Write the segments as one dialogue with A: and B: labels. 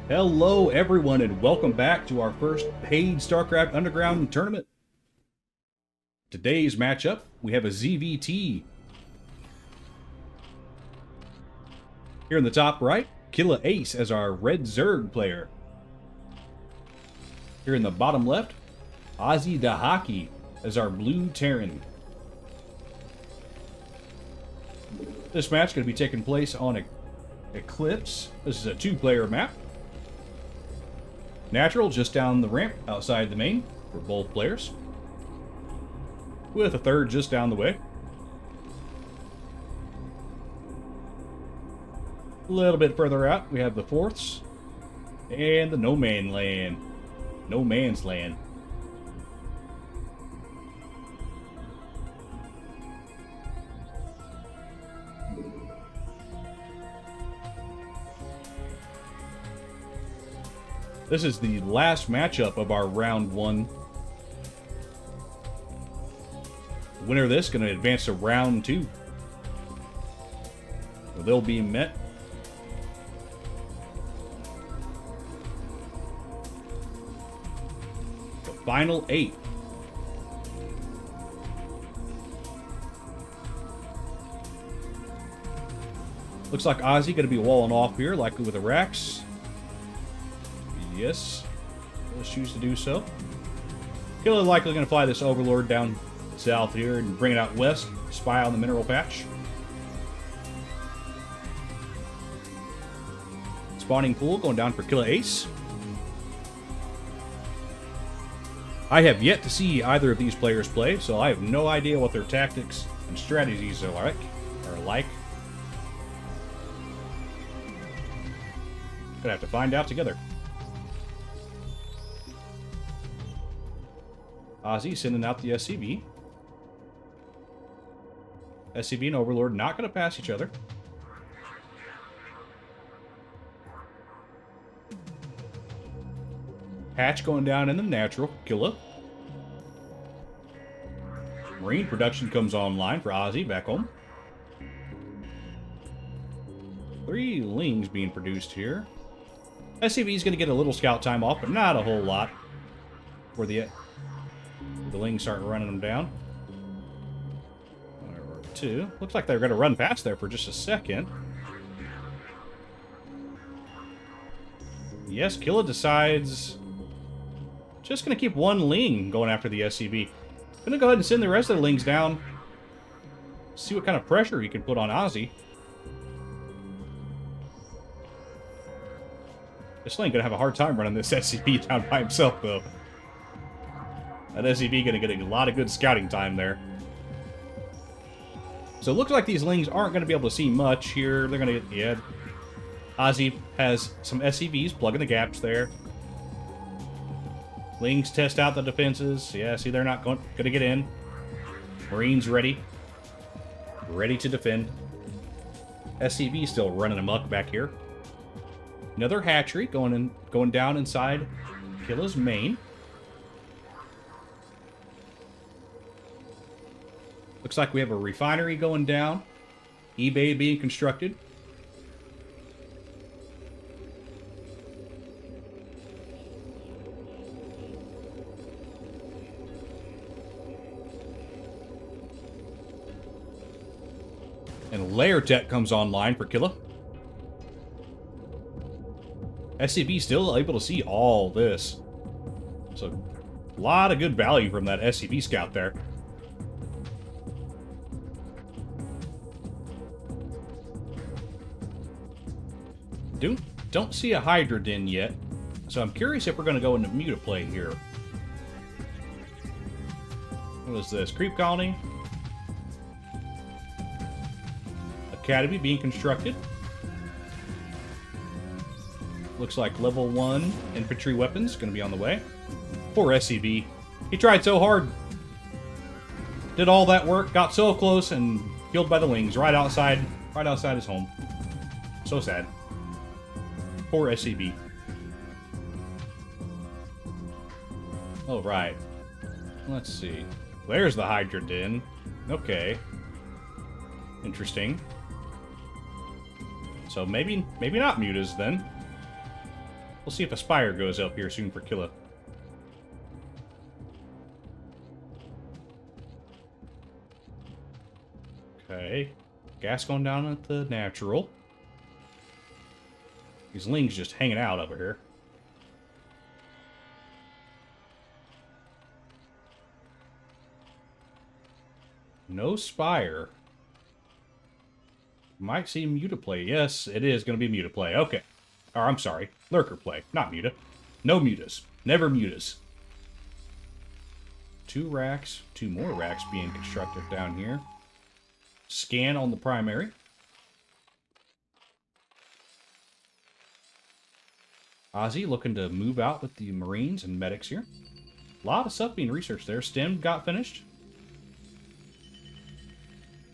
A: Hello, everyone, and welcome back to our first paid StarCraft Underground tournament. Today's matchup, we have a ZVT. Here in the top right, Kilah Ace as our red Zerg player. Here in the bottom left, Azhi as our blue Terran. This match is going to be taking place on Eclipse. This is a two-player map. Natural just down the ramp outside the main for both players, with a third just down the way. A little bit further out, we have the fourths and the no man's land. This is the last matchup of our round one. The winner of this is going to advance to round two, where they'll be met the final 8. Looks like Azhi going to be walling off here, likely with the racks. Yes, let's choose to do so. Kilah likely going to fly this Overlord down south here and bring it out west, spy on the mineral patch. Spawning pool going down for Kilah Ace. I have yet to see either of these players play, so I have no idea what their tactics and strategies are like. Gonna have to find out together. Azhi sending out the SCV. SCV and Overlord not going to pass each other. Hatch going down in the natural. Kilah. Marine production comes online for Azhi back home. 3 Lings being produced here. SCV is going to get a little scout time off, but not a whole lot. For the Lings start running them down. 2. Looks like they're going to run past there for just a second. Yes, Kilah decides just going to keep 1 Ling going after the SCV. Going to go ahead and send the rest of the Lings down. See what kind of pressure he can put on Azhi. This Ling going to have a hard time running this SCV down by himself, though. That SCV going to get a lot of good scouting time there. So it looks like these Lings aren't going to be able to see much here. They're going to get... Yeah. Azhi has some SCVs plugging the gaps there. Lings test out the defenses. Yeah, see, they're not going to get in. Marines ready. Ready to defend. SCV still running amok back here. Another hatchery going down inside Kilah's main. Looks like we have a refinery going down. eBay being constructed. And layer tech comes online for Kilah. SCV still able to see all this. So, a lot of good value from that SCV scout there. Don't see a Hydra Den yet, so I'm curious if we're going to go into mutaplay here. What is this? Creep colony? Academy being constructed. Looks like level 1 infantry weapons going to be on the way. Poor SCV. He tried so hard. Did all that work, got so close, and killed by the Lings right outside his home. So sad. Poor SCV. Oh, right. Let's see. There's the Hydra Den. Okay. Interesting. So maybe not mutas then. We'll see if a Spire goes up here soon for Kilah. Okay. Gas going down at the natural. These Lings just hanging out over here. No Spire. Might see Muta play. Yes, it is going to be Muta play. Okay. Or, I'm sorry. Lurker play. Not Muta. No Mutas. Never Mutas. 2 racks. 2 more racks being constructed down here. Scan on the primary. Azhi looking to move out with the Marines and medics here. A lot of stuff being researched there. Stem got finished.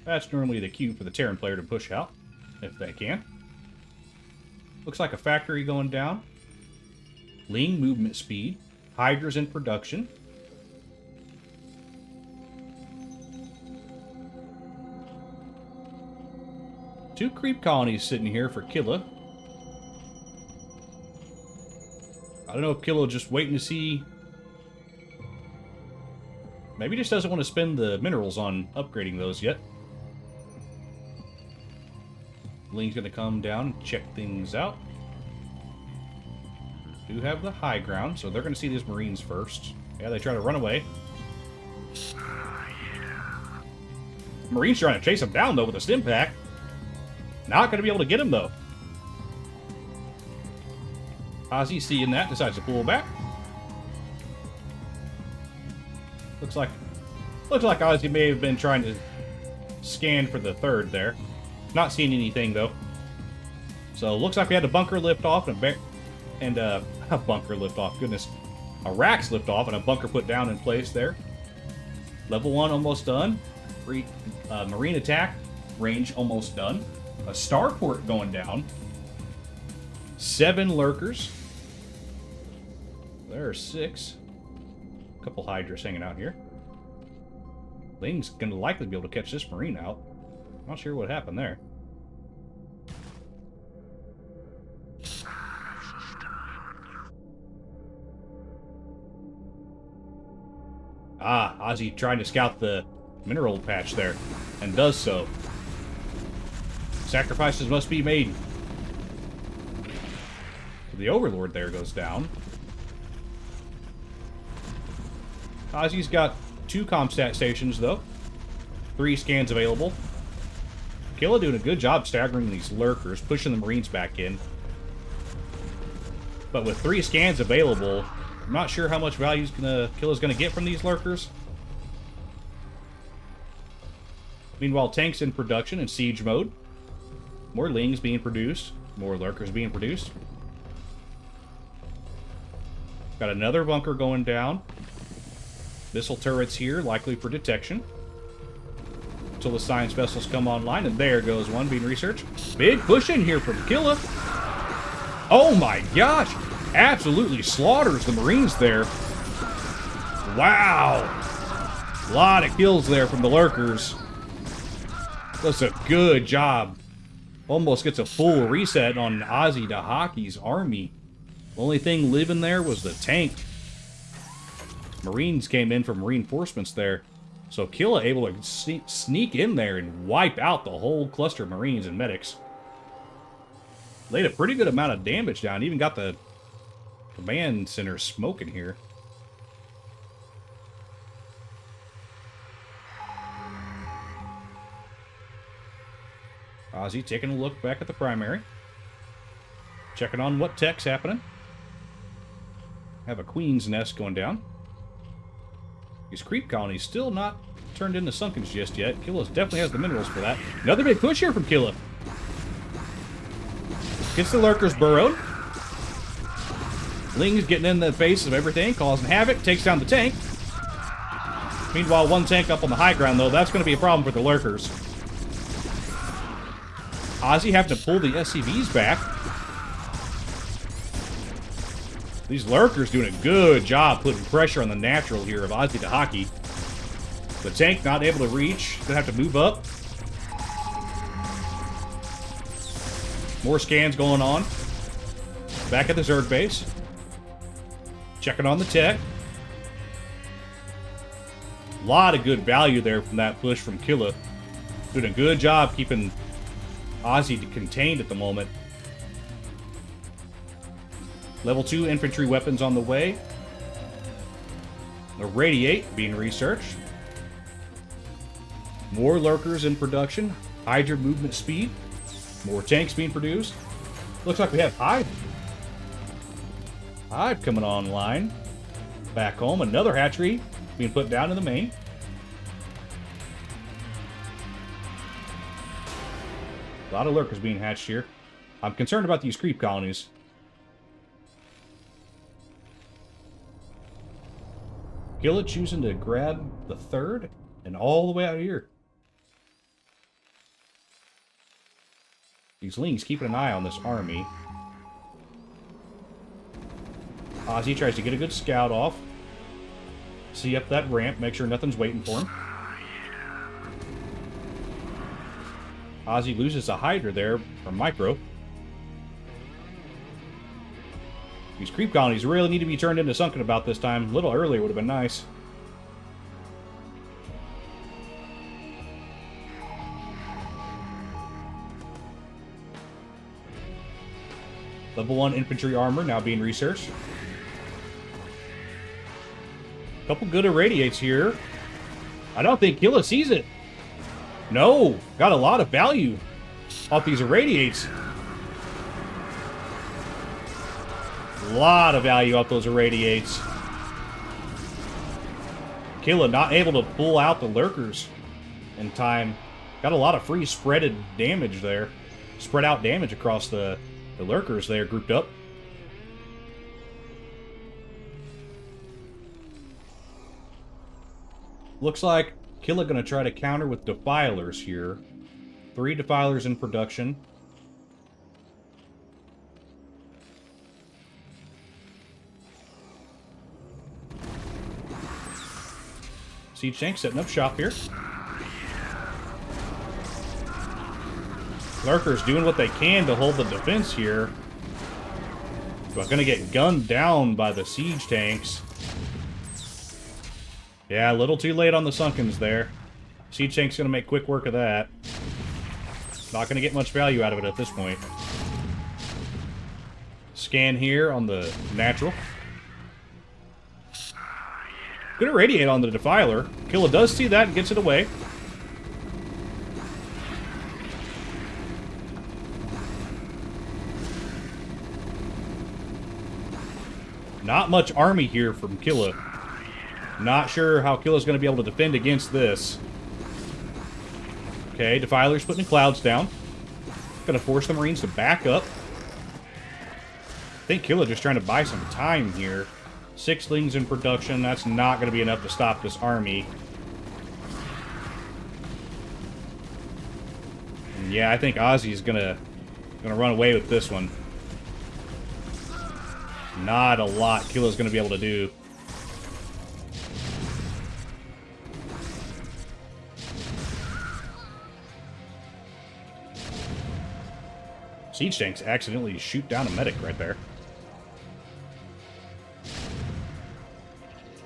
A: That's normally the cue for the Terran player to push out, if they can. Looks like a factory going down. Ling movement speed. Hydra's in production. Two creep colonies sitting here for Kilah. I don't know if Kilah just waiting to see... Maybe he just doesn't want to spend the minerals on upgrading those yet. Ling's going to come down and check things out. Do have the high ground, so they're going to see these Marines first. Yeah, they try to run away. Marines trying to chase them down, though, with a stim pack. Not going to be able to get him, though. Azhi, seeing that, decides to pull back. Looks like Azhi may have been trying to scan for the third there. Not seeing anything, though. So, looks like we had a bunker lift off and a bunker lift off, goodness. A racks lift off and a bunker put down in place there. Level 1 almost done. Marine attack range almost done. A starport going down. 7 lurkers. There are 6. A couple Hydras hanging out here. Ling's going to likely be able to catch this Marine out. Not sure what happened there. Ah, Azhi trying to scout the mineral patch there, and does so. Sacrifices must be made. The Overlord there goes down. Azhi's got 2 comstat stations, though. 3 scans available. Kilah doing a good job staggering these lurkers, pushing the Marines back in. But with 3 scans available, I'm not sure how much value Kilah's gonna get from these lurkers. Meanwhile, tanks in production in siege mode. More Lings being produced. More lurkers being produced. Got another bunker going down. Missile turrets here, likely for detection. Until the science vessels come online, and there goes one being researched. Big push in here from Kilah. Oh my gosh! Absolutely slaughters the Marines there. Wow! A lot of kills there from the lurkers. Does a good job. Almost gets a full reset on Azhi Dahaki's army. The only thing living there was the tank. Marines came in from reinforcements there. So Kilah able to sneak in there and wipe out the whole cluster of Marines and medics. Laid a pretty good amount of damage down. Even got the command center smoking here. Azhi taking a look back at the primary. Checking on what tech's happening. Have a Queen's Nest going down. These creep colonies still not turned into Sunkens just yet. Kilah definitely has the minerals for that. Another big push here from Kilah. Gets the lurkers burrowed. Ling's getting in the face of everything, causing havoc, takes down the tank. Meanwhile, one tank up on the high ground, though, that's going to be a problem for the lurkers. Azhi having to pull the SCVs back. These lurkers doing a good job putting pressure on the natural here of Azhi Dahaki. The tank not able to reach. Gonna have to move up. More scans going on. Back at the Zerg base. Checking on the tech. A lot of good value there from that push from Kilah. Doing a good job keeping Azhi contained at the moment. Level 2 infantry weapons on the way. A Radiate being researched. More lurkers in production. Hydra movement speed. More tanks being produced. Looks like we have Hive. Hive coming online. Back home. Another hatchery being put down in the main. A lot of lurkers being hatched here. I'm concerned about these creep colonies. Kilah choosing to grab the third and all the way out here. These Lings keeping an eye on this army. Azhi tries to get a good scout off. See up that ramp, make sure nothing's waiting for him. Azhi loses a Hydra there from Micro. These creep colonies really need to be turned into sunken about this time. A little earlier would have been nice. Level 1 infantry armor now being researched. Couple good irradiates here. I don't think Kilah sees it. No, got a lot of value off these irradiates. A lot of value off those irradiates. Kilah not able to pull out the lurkers in time. Got a lot of free spreaded damage there. Spread out damage across the lurkers there grouped up. Looks like Kilah gonna try to counter with defilers here. 3 defilers in production. Siege tank setting up shop here. Lurkers doing what they can to hold the defense here. But gonna get gunned down by the siege tanks. Yeah, a little too late on the sunkens there. Siege tank's gonna make quick work of that. Not gonna get much value out of it at this point. Scan here on the natural. Good irradiate on the defiler. Kilah does see that and gets it away. Not much army here from Kilah. Not sure how Kilah's going to be able to defend against this. Okay, Defiler's putting clouds down. Going to force the Marines to back up. I think Kilah just trying to buy some time here. 6 Lings in production. That's not going to be enough to stop this army. And yeah, I think Azhi's gonna run away with this one. Not a lot Kilah's going to be able to do. Siege tanks accidentally shoot down a medic right there.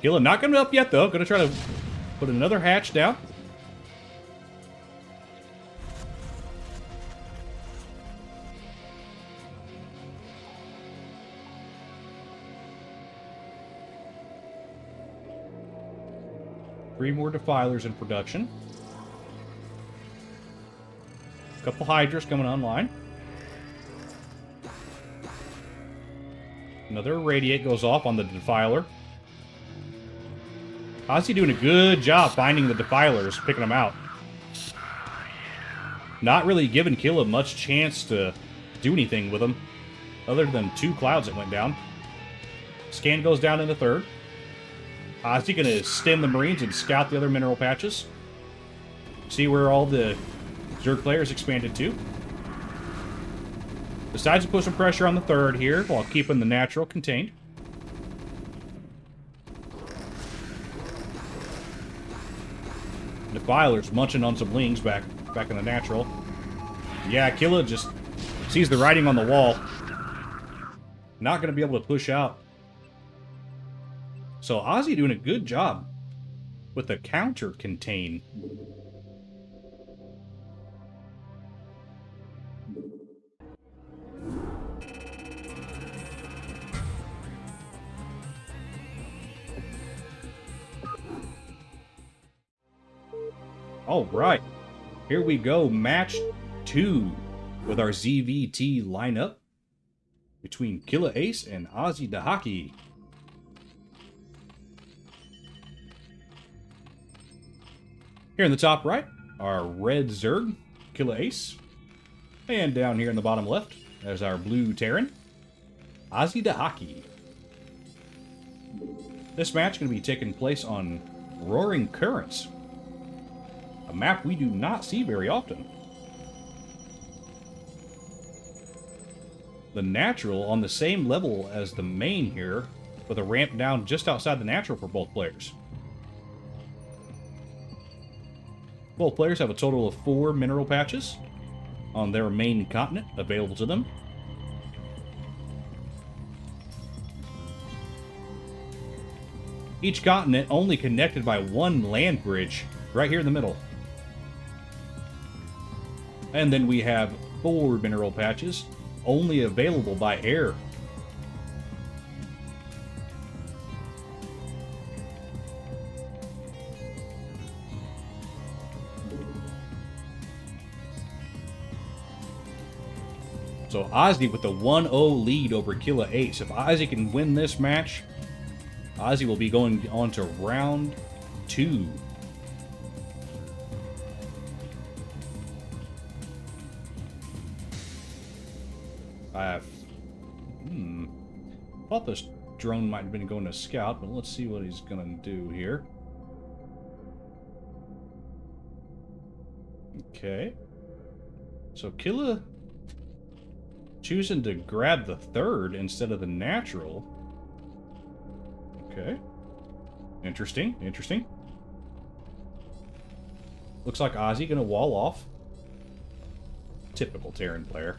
A: Kilah not coming up yet, though. Going to try to put another hatch down. Three more defilers in production. A couple Hydras coming online. Another Radiate goes off on the Defiler. Azhi doing a good job finding the Defilers, picking them out. Not really giving Kilah much chance to do anything with them, other than 2 clouds that went down. Scan goes down in the 3rd. Azhi gonna stem the Marines and scout the other mineral patches. See where all the Zerg players expanded to. Decides to put some pressure on the 3rd here while keeping the natural contained. Defiler's munching on some Lings back in the natural. Yeah, Kilah just sees the writing on the wall. not going to be able to push out. So Azhi doing a good job with the counter contain. All right, here we go. Match 2 with our ZVT lineup between Kilah Ace and Azhi Dahaki. Here in the top right, our red Zerg, Kilah Ace. And down here in the bottom left, there's our blue Terran, Azhi Dahaki. This match is going to be taking place on Roaring Currents, a map we do not see very often. The natural on the same level as the main here, with a ramp down just outside the natural for both players. Both players have a total of 4 mineral patches on their main continent available to them. Each continent only connected by 1 land bridge right here in the middle. And then we have 4 mineral patches only available by air. So Azhi with the 1-0 lead over Kilah Ace. If Azhi can win this match, Azhi will be going on to round 2. Thought this drone might have been going to scout, but let's see what he's going to do here. Okay. So Kilah choosing to grab the 3rd instead of the natural. Okay. Interesting, interesting. Looks like Azhi gonna wall off. Typical Terran player.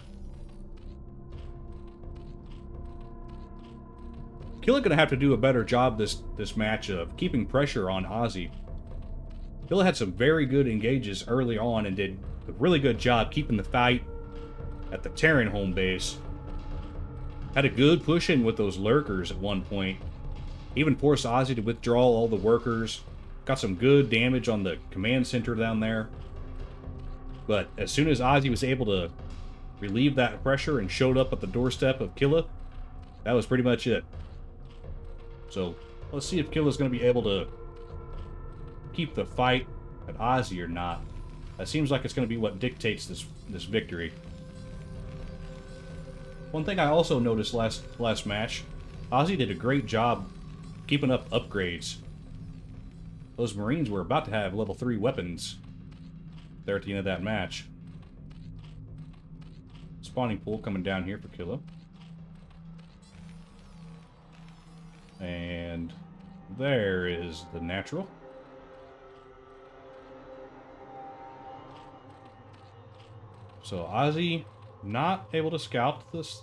A: Kilah gonna have to do a better job this match of keeping pressure on Azhi. Kilah had some very good engages early on and did a really good job keeping the fight at the Terran home base. Had a good push in with those lurkers at one point. Even forced Azhi to withdraw all the workers. Got some good damage on the command center down there. But as soon as Azhi was able to relieve that pressure and showed up at the doorstep of Kilah, that was pretty much it. So let's see if Kilah's going to be able to keep the fight at Azhi or not. That seems like it's going to be what dictates this victory. One thing I also noticed last match, Azhi did a great job keeping up upgrades. Those Marines were about to have level 3 weapons there at the end of that match. Spawning pool coming down here for Kilah. And there is the natural. So Azhi not able to scout this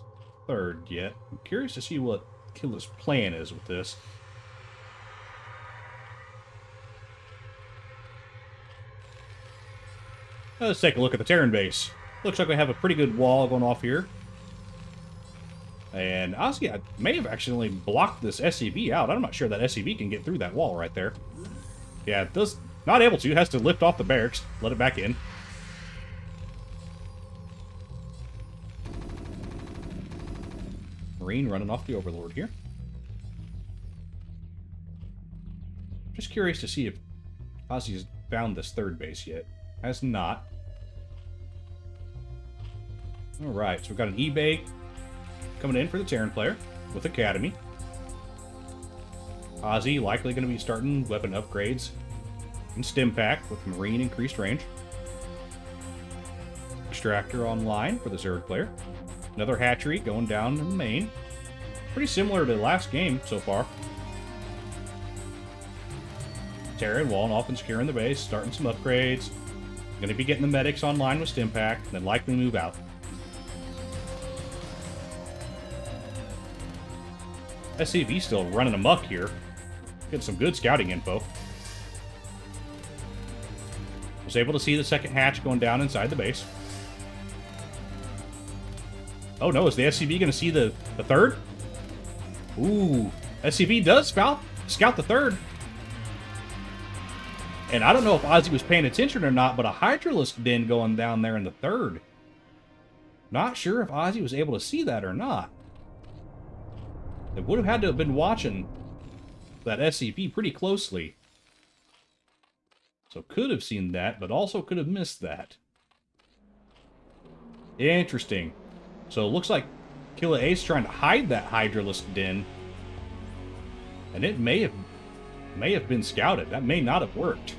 A: 3rd yet. I'm curious to see what Kilah's plan is with this. Let's take a look at the Terran base. Looks like we have a pretty good wall going off here. And Azhi, I may have accidentally blocked this SCV out. I'm not sure that SCV can get through that wall right there. Yeah, it does. Not able to. It has to lift off the barracks, let it back in. Marine running off the Overlord here. Just curious to see if Azhi's found this 3rd base yet. Has not. Alright, so we've got an eBay coming in for the Terran player with Academy. Azhi likely going to be starting weapon upgrades and stim pack with Marine increased range. Extractor online for the Zerg player. Another hatchery going down in the main. Pretty similar to the last game so far. Terran walling off and securing the base, starting some upgrades. Going to be getting the medics online with stim pack, then likely move out. SCV still running amok here. Getting some good scouting info. Was able to see the second hatch going down inside the base. Oh no, is the SCV going to see the third? Ooh, SCV does scout the third. And I don't know if Azhi was paying attention or not, but a Hydralisk den going down there in the third. Not sure if Azhi was able to see that or not. They would have had to have been watching that SCV pretty closely. So could have seen that, but also could have missed that. Interesting. So it looks like Kilah Ace trying to hide that Hydralisk den. And it may have been scouted. That may not have worked.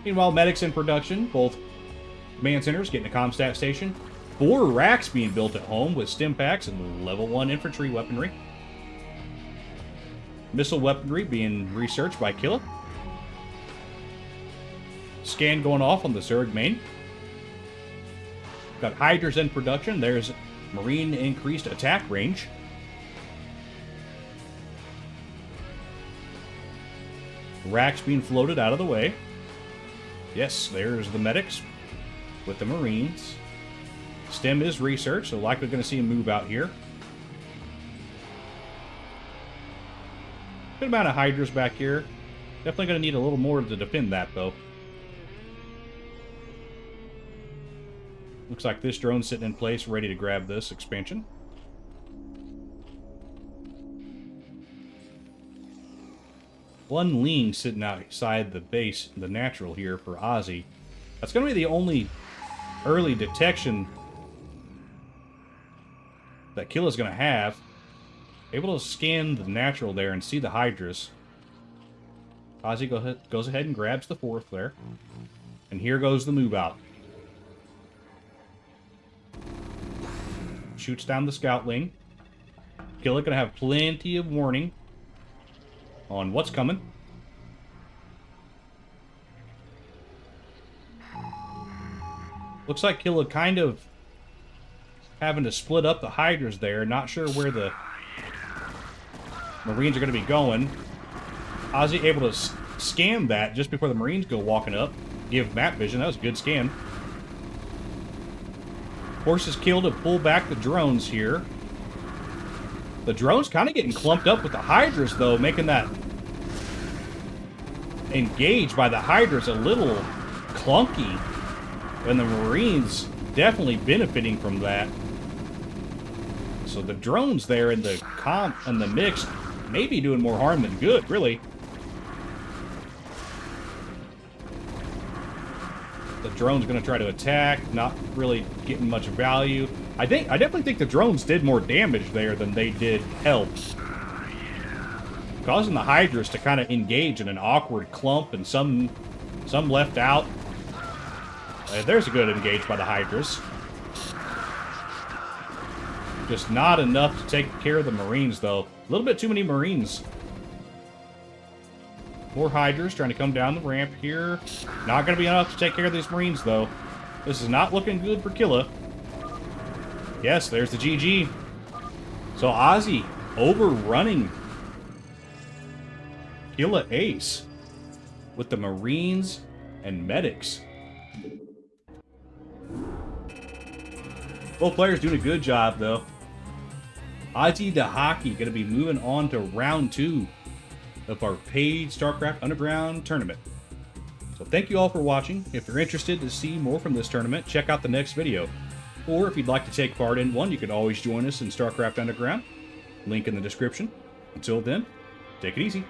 A: Meanwhile, medics in production, both command centers getting a comstat station. 4 racks being built at home with stim packs and level 1 infantry weaponry. Missile weaponry being researched by Kilah. Scan going off on the Zerg main. Got Hydras in production. There's Marine increased attack range. Racks being floated out of the way. Yes, there's the medics with the Marines. Stem is research, so likely going to see him move out here. Good amount of Hydras back here. Definitely going to need a little more to defend that, though. Looks like this drone's sitting in place, ready to grab this expansion. One Ling sitting outside the base, the natural here for Azhi. That's going to be the only early detection that Kilah's going to have. Able to scan the natural there and see the Hydras. Azhi goes ahead and grabs the 4th there. And here goes the move out. Shoots down the Scoutling. Kilah going to have plenty of warning on what's coming. Looks like Kilah kind of having to split up the Hydras there. Not sure where the Marines are going to be going. Azhi able to scan that just before the Marines go walking up. Give map vision. That was a good scan. Forces Kill to pull back the drones here. The drone's kind of getting clumped up with the Hydras, though, making that engage by the Hydras a little clunky. And the Marines definitely benefiting from that. So the drones there in the mix may be doing more harm than good, really. The drone's going to try to attack, not really getting much value. I definitely think the drones did more damage there than they did help. Causing the Hydras to kind of engage in an awkward clump and some left out. There's a good engage by the Hydras. Just not enough to take care of the Marines, though. A little bit too many Marines. More Hydras trying to come down the ramp here. Not going to be enough to take care of these Marines, though. This is not looking good for Kilah. Yes, there's the GG. So Azhi overrunning Kilah Ace with the Marines and medics. Both players doing a good job, though. Azhi Dahaki going to be moving on to round 2 of our paid StarCraft Underground tournament. So thank you all for watching. If you're interested to see more from this tournament, check out the next video. Or if you'd like to take part in one, you can always join us in StarCraft Underground. Link in the description. Until then, take it easy.